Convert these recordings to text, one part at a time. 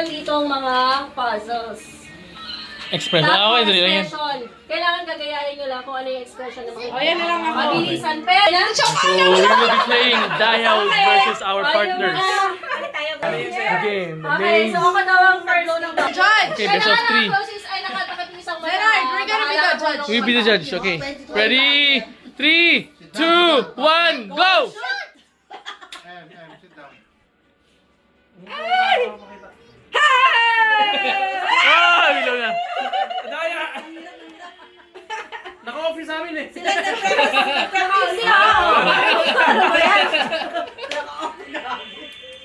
meron ditong mga puzzles. Express. Tapos, Okay, dali lang yan. expression. Kailangan gagayahin nyo lang kung ano yung expression ng mga Yan na lang ako. Mabilisan. Pero, So, we will be playing Dayaws versus our partners. Again, the Okay, main. so ako daw ang first ng Judge! Okay, best of three. Ay, nakatakot yung isang Leonard, we're gonna be the judge. We will be the judge, okay. Ready? 3, 2, 1, go! Ah, bilaw na. Daya! Naka-office sa amin eh.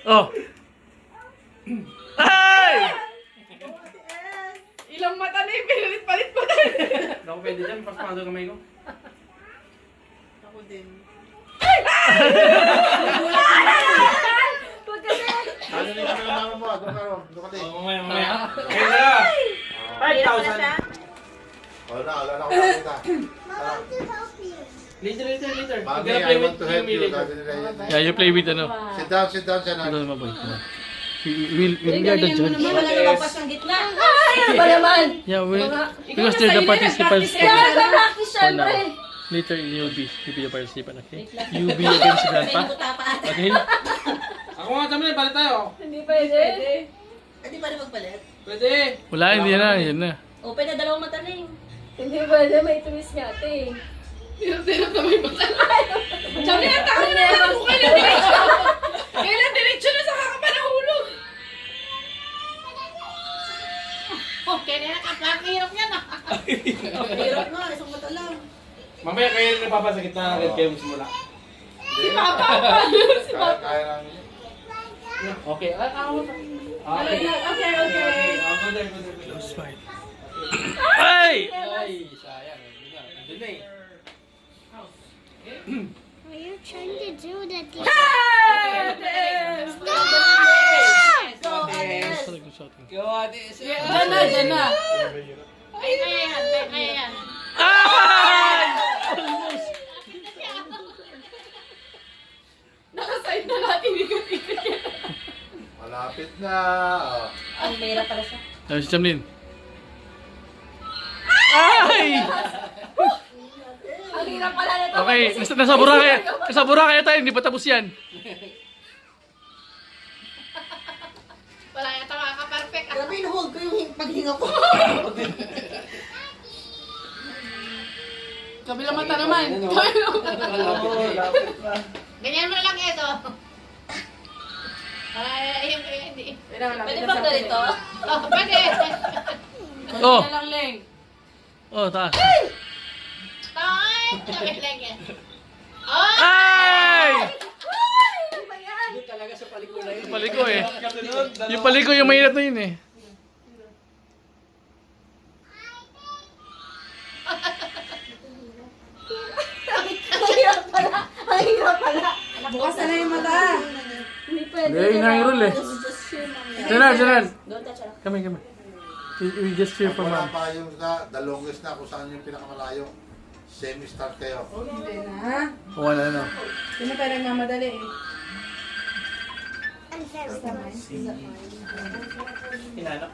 Oh. Ay! Ilang mata na yung pinalit-palit ko din. Ako pwede dyan, pasmado kamay ko. Ako din. Ano na yung kameraman mo? Doon ka din. Mamaya. Ayun na! 5,000! Wala na ako nakita. Later. Mami, Gonna I play want with to help you. later. Yeah, you play with ano. Sit down, Sana. Ito naman boy. We are the judge. Wala lumabas ng gitna. Ano ba naman? Yeah, because they're the participants. Kaya nag-practice For now. syempre. Later, you'll be the participant, okay? You be against Grandpa. Okay? Ako nga kami, balik tayo. Hindi pwede. Hindi pa rin magpalit. Pwede. Wala, hindi na, yan na. Open na dalawang mata na yung. Hindi pwede, may twist nga ito eh. Hirap na may mata na. Sabi na tao na lang kung kailan diretso. Kailan diretso na sa kakapanahulog. Okay na yan, kapag-hirap yan ah. Hirap nga, isang mata lang. Mamaya kayo rin napapasakit na agad kayo simula. Si Papa. Si Papa. Kaya namin. Okay. Ako. Okay. Ako din. Let's fight. Ay! Ay, sayang. Andun na eh. Are you trying to do that? Diyan na. Ayan. Ay! Nakaside na natin, ikot-ikot yan. Malapit na. Oh. Ang mera pala siya. Tapos si Jamlin. Ay! Ang hirap pala na ito. Okay, nasa Boracay tayo, hindi pa tapos yan. Wala yata makaka-perfect. Grabe, hold ko yung paghinga ko. Kabilang mata naman. Ganyan mo lang ito. Hindi. Pwede ba ganito? Pwede. Oh! na lang, Leng. Oh, taas. Tay! Sabi lang yan. Ay! Talaga sa palikula yun. Paliko eh. Yung paliko yung mahirap na yun eh. Ang hirap pala. Bukas na yung mata. Hindi pwede. Hindi, yun ang rule eh. Janan. Don't touch her. Kami. We just cheer for Wala mom. pa yung the longest na kung saan yung pinakamalayo. Semi-start kayo. Hindi na. Oo, ano. Hindi na tayo nagmamadali eh. Inano?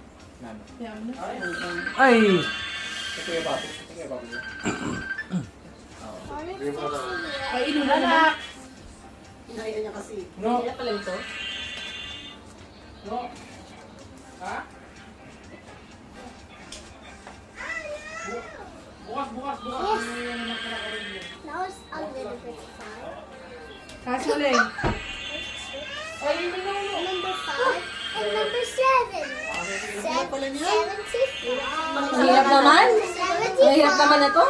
Yan na. Ay! Ito yung papo. Hindi mo na. Ay, inulan na. Hinaya niya kasi. No. Hirap pala ito. No. Ha? Bukas. That was a little bit fun. Kaso, Leng. Number 5 and number 7. Ang hirap naman. Ang hirap naman na to.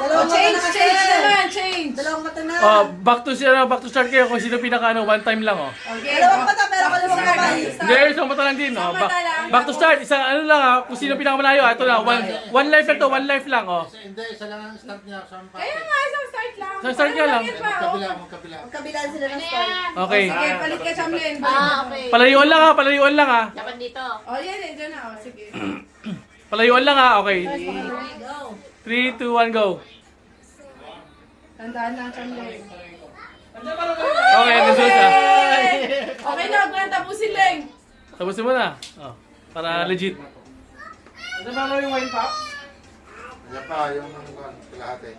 Change. Dalawang mata na. Oh, back to start kayo kung sino pinaka one time lang oh. Okay. Dalawang mata, pero ako dalawang kamay. Hindi, isang mata lang din oh. Back to start, isang ano lang ah, kung sino pinakamalayo. Ito na, one life lang to, one life lang oh. Hindi, isa lang ang start niya. Saan pa? Kaya nga, isang start lang. Isang start ka lang. Magkabila. Magkabilaan sila ng start. Okay. Sige, palit ka, Chamlin. Okay. Palayuan lang ah. Dapat dito. Oh, yan eh. Diyan na. Oh, sige. Palayuan lang ah, okay. 3, 2, 1, go. Tandaan lang, Chamlin. Okay, nandun ah. Okay na, huwag na tapusin, Leng. Tapusin mo na. Oh. Para legit. Ano ba yung wine pop? Yan pa, yung kalahati.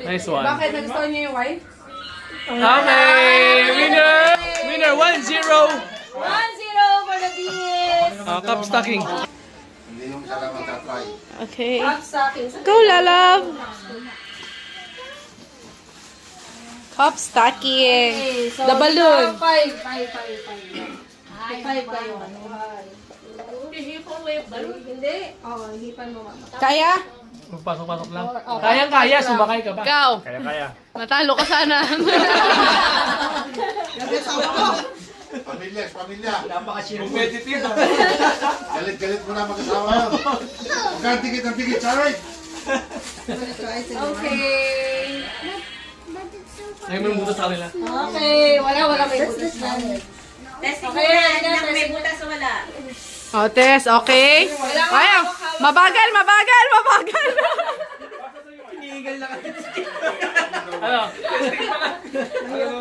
Nice one. Bakit nagustuhan niyo yung wine? Okay! Winner! Winner 1-0! 1-0 for the bees! Cup stocking. Hindi yung isa lang magka-try. Okay. Cup stocking. Go, Lalav! Cup stocking. Okay, so The balloon. 5 kayo. Hindi. Oh, hipan mo mama. Kaya? Pasok-pasok lang. Kayang-kaya, sumakay ka ba? Ikaw. Kaya-kaya. Natalo ka sana. Pamilya, pamilya. Competitive. Galit-galit mo na mag-asawa yun. Huwag kang tikit, Charay. Okay. Ngayon mo yung butas sa kanila. Okay, wala may butas na. Okay, butas o wala? O, Tess, okay? Ayaw. Mabagal. Ano?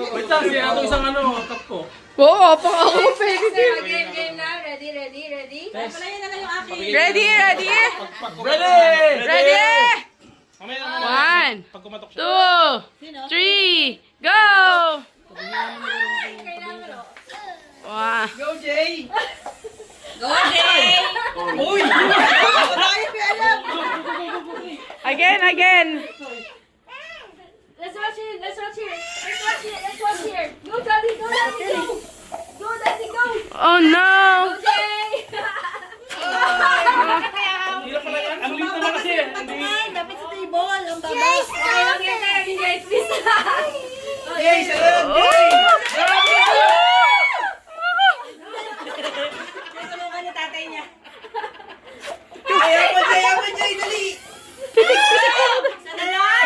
Wait lang, siya ito isang cup ko. Oo, pang ako pwede. game na. Ready? Palayan na lang yung akin. Ready? Ready! Ready? Mamaya na. 1, Pag kumatok 2, siya. 3, go! Wow. Go, Jay! Uy! Again. Let's watch here. Go, Daddy, go. Go, Daddy, go. Oh no! Go, Jay. Hirap pala yan. Ang liit naman kasi. Dapat sa table. Ang babas. Okay lang yan, Daddy, guys, please. Yay! Sarap! Yay! Tulungan ni tatay niya. Ayaw mo, Jay! Dali! Sana lang!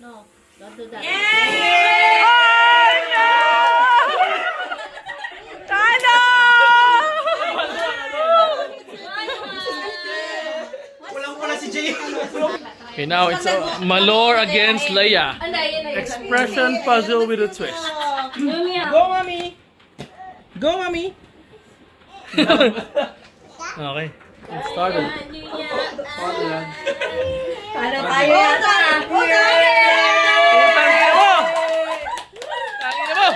No. Don't do that. Yay! Oh no! Tano! Walang pala si Jay. Okay, now it's Malor against Leia. Anday. Expression puzzle with a twist. Go, Mami! Go, Mami! Okay, it started. Paano tayo yata? Tangina mo! Tangina mo!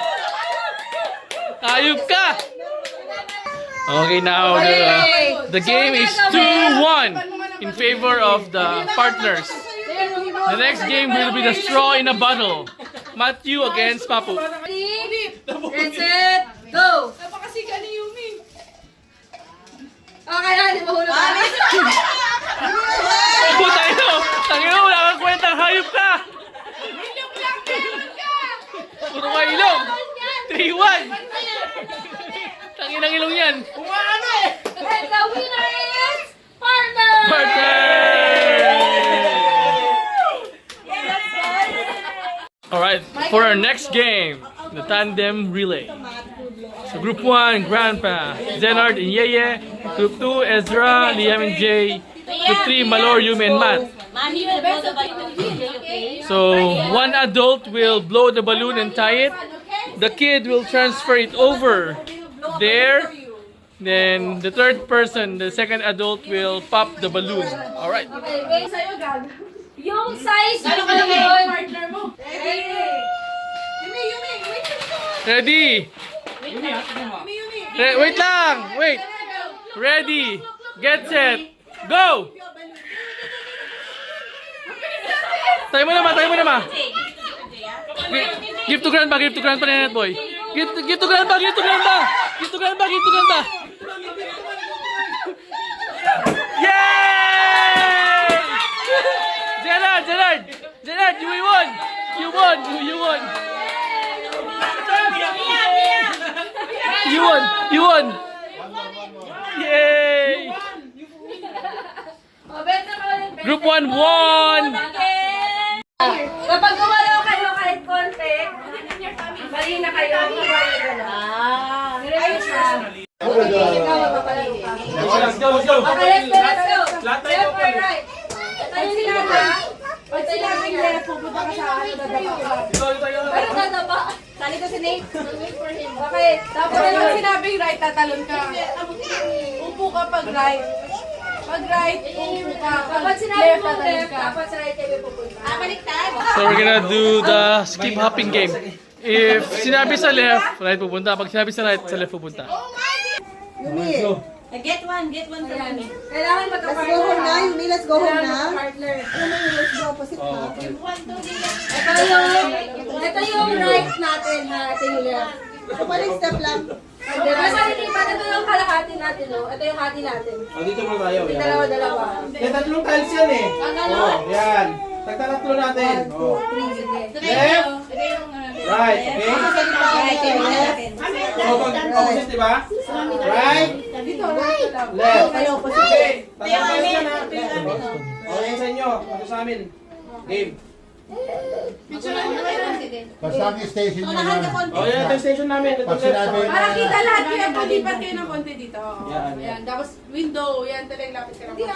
Ayub ka! Okay, now the game is 2-1 in favor of the partners. The next game will be the straw in a bottle. Matthew against Papu. Ready? Set, go. Napakasiga ni Yumi. Okay na, di mahulog ka. Oh, tangina mo, wala kang kwentang hayop ka! Ilong lang, meron ka! Puro ka ilong! 3-1! Tanginang ilong yan! And the winner is partner. Alright, for our next game, the tandem relay. So group 1, Grandpa, Zenard and Yeye. Group 2, Ezra, Liam and Jay. Group 3, Malor, Yumi and Matt. Mami, will blow the balloon. Okay? So one adult will blow the balloon and tie it. The kid will transfer it over there. Then the third person, the second adult, will pop the balloon. Alright. Okay, wait sa'yo, Gab. Yung size Ano ng ka na balloon. partner mo? Ready? Ready? Wait lang! Wait! Ready! Get set! Go! Tayo mo naman! Give to grandpa na boy. Give to grandpa! Yay! Gerard, you won! You won! Yay! O, bet na ka ulit. Group 1 won! Kapag gumalaw kayo kahit konti, mali na kayo. Diretso siya. Ikaw, magpapalaro ka. Let's go! Okay, let's go. Lahat tayo Left or right? Tayo sila na. Pag sila ang left, pupunta ka sa ano, dadaba ka. Ito. Pero dadaba. Sali ka si Nate. Wait for him. Okay, tapos pag sinabing right, tatalon ka. Upo ka pag right. Pag right, upo ka. Kapag sinabi left, mo tatalon left, ka. dapat sa right kayo pupunta. Baliktad. So we're gonna do the skip hopping game. If sinabi sa left, right pupunta. Pag sinabi sa right, sa left pupunta. Get one for me. Kailangan Let's magka-partner. go home na, Yumi. Let's go home Kailangan na. magka-partner. Ano na yung let's go opposite na? Ito yung right natin ha. Ito yung left. So, paling step lang. Basta nilipat, ito yung kalahati natin, no? Ito yung hati natin. Dito mo tayo. Yung dalawa-dalawa. Tatlong tiles yan eh. Yan. Tagtatatlo natin. Left. Right. Okay. Opposite, diba? Right. Left. Okay. Tatatlo yan ha. Okay sa inyo. Ito sa amin. Game. Basta ang station nyo yan. Yan ito yung station namin. Ito Pag left. sinabi Para na... kita lahat kaya palipat kayo ng konti dito. Yan. Ayan. Tapos window. Yan, talang lapit ka ng konti.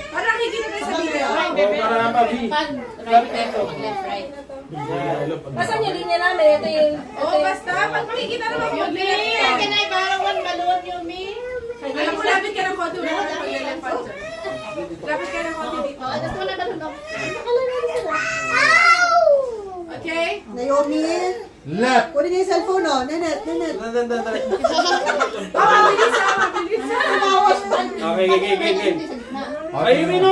Para nakikita kayo sa video. Para pa-V. Lapit na ito. Basta yung linya namin, ito yung... Oo, basta. Pag makikita naman yung left ka. Can I borrow one balloon, Yumi? Alam mo, lapit ka ng konti. Wala ka na pag-lelepan dyan. Lapit ka ng konti dito. Gusto ko na balloon ako. Okay? Naomi. Left. Kunin niya yung cellphone, oh. Nanet. Dali. Mabilis ha, mabilis ha. Okay. Ay, no.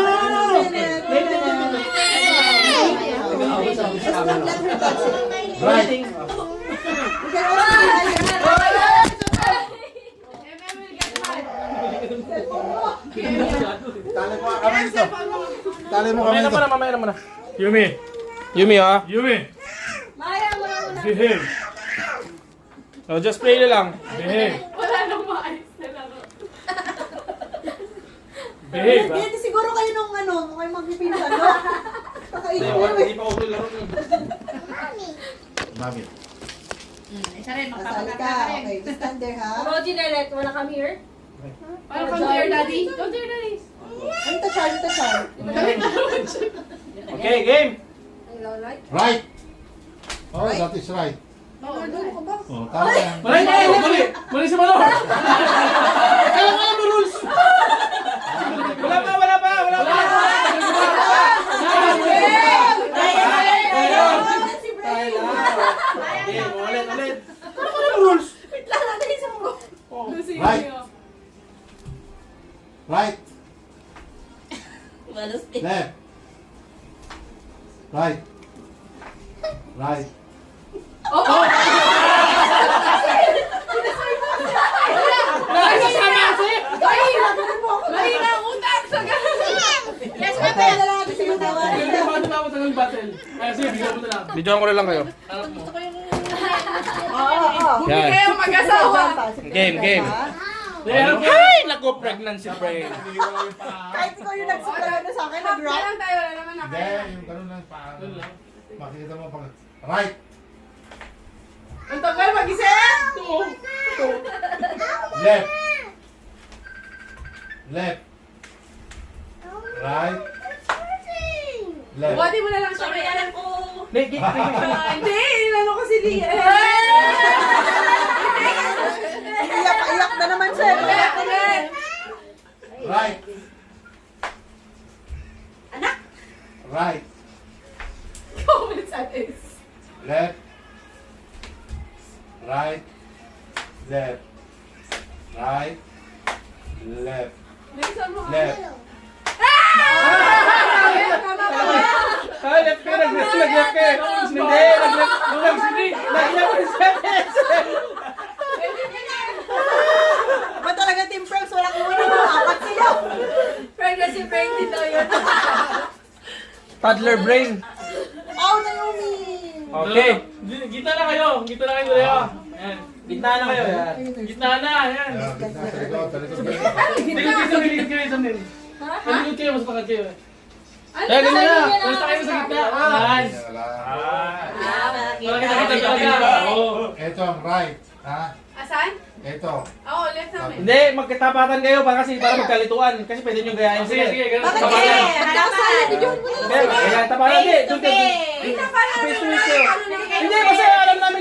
Just not let her touch it. Right. You can also Tali mo ang kamay ito. Tali mo kamay ito. Mamaya na muna. Yumi ha? Yumi. Maya mo na muna. Behave. Oh, just play na lang. Behave. Wala nang maayos na laro. Behave ha? Hindi, siguro kayo nung ano, kayo magpipinsan, no? Kakainin mo eh. Hindi pa ako laro. Mami. Isa rin, Kasali ka. Okay, just stand there, ha? About Ginelette, wanna come here? Parang come to your daddy. Come to your daddy. Ano to, Char? Ito, Char. Okay, game. Right. Oh, that is right. Oh, tama yan. Mali si Manor. Kaya nga yung rules. Wala pa. Game, ulit. Ano yung rules? Right. Right. Left. Right. Right. Mahina ang utak sa Yes, mamaya na lang natin si Matawa. Bakit ba ako tagal battle? Ay, sige, bigyan mo na lang. Bidyoan ko na lang kayo. Hindi kayo mag-asawa. Game. Ay, naku, pregnant si Brain. Kahit ikaw yung nagsulat na sa akin, Half na nag-rock. lang tayo. Wala naman na Hindi, kayo. yung ganun lang. Makikita mo pag... Right. Ang tagal mag-isip. Left. Left. Right. Left. Buhati mo na lang siya. Sorry, alam ko. Hindi, inano ko si Lia. Iyak na naman siya. Right. Anak. Right. Comments at this. Left. Right. Left. Right. Left. Bilisan mo. Left. Tama ba? Ay, left ka. Nag-left ka. Hindi, nag-left. Ba talaga Team Franks, walang iwan mo. Apat sila. Pregnancy break dito yun. Toddler brain. Oh, Naomi. Okay. Gitna na kayo. Ayan. Gitna na kayo. Ayan. Gitna na. Ayan. Sa likod, sa likod. Talikod kayo. Talikod kayo. Mas pakad kayo. Ano Ayan, ganyan na. ganyan na. Basta kayo sa gitna. Ayan. Para kita talaga. Oo. Ito ang right. Ha? Asan? Ito. Oo, left namin. Hindi, magkatapatan kayo para magkalituan. Kasi pwede nyo gayahin sila. Sige, ganun. Bakit Tapatan. kasi? Hanapan. Videoan mo na lang. Kaya tapalan. Hindi, doon kayo. Wait na, parang Face to ano face kayo. na, ano na, Hindi, kasi alam namin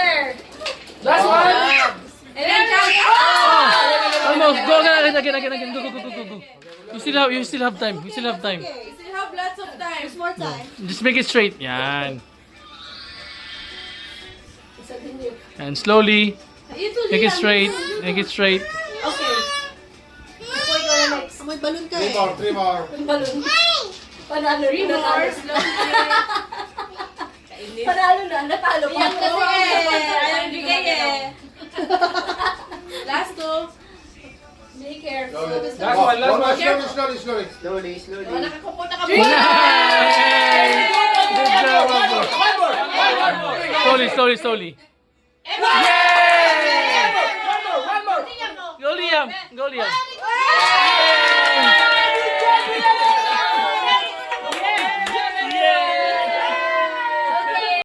closer. Last one. And then count. Almost. Go again. Go. You still have time. You still have lots of time. More time. Just make it straight. Yan. And slowly. Make it straight. Okay. Before you go na next. Amoy balon ka Three eh. more, three more. Balon. Panalo rin. More Natalo. slowly. Panalo na. Natalo pa. Yan kasi Ayaw bigay eh. Last two. Be careful. Last one, last one. Slowly. Oh, nakakupo na ka. Yay! Good job, Albo. One more. Slowly. One more. Go, Liam.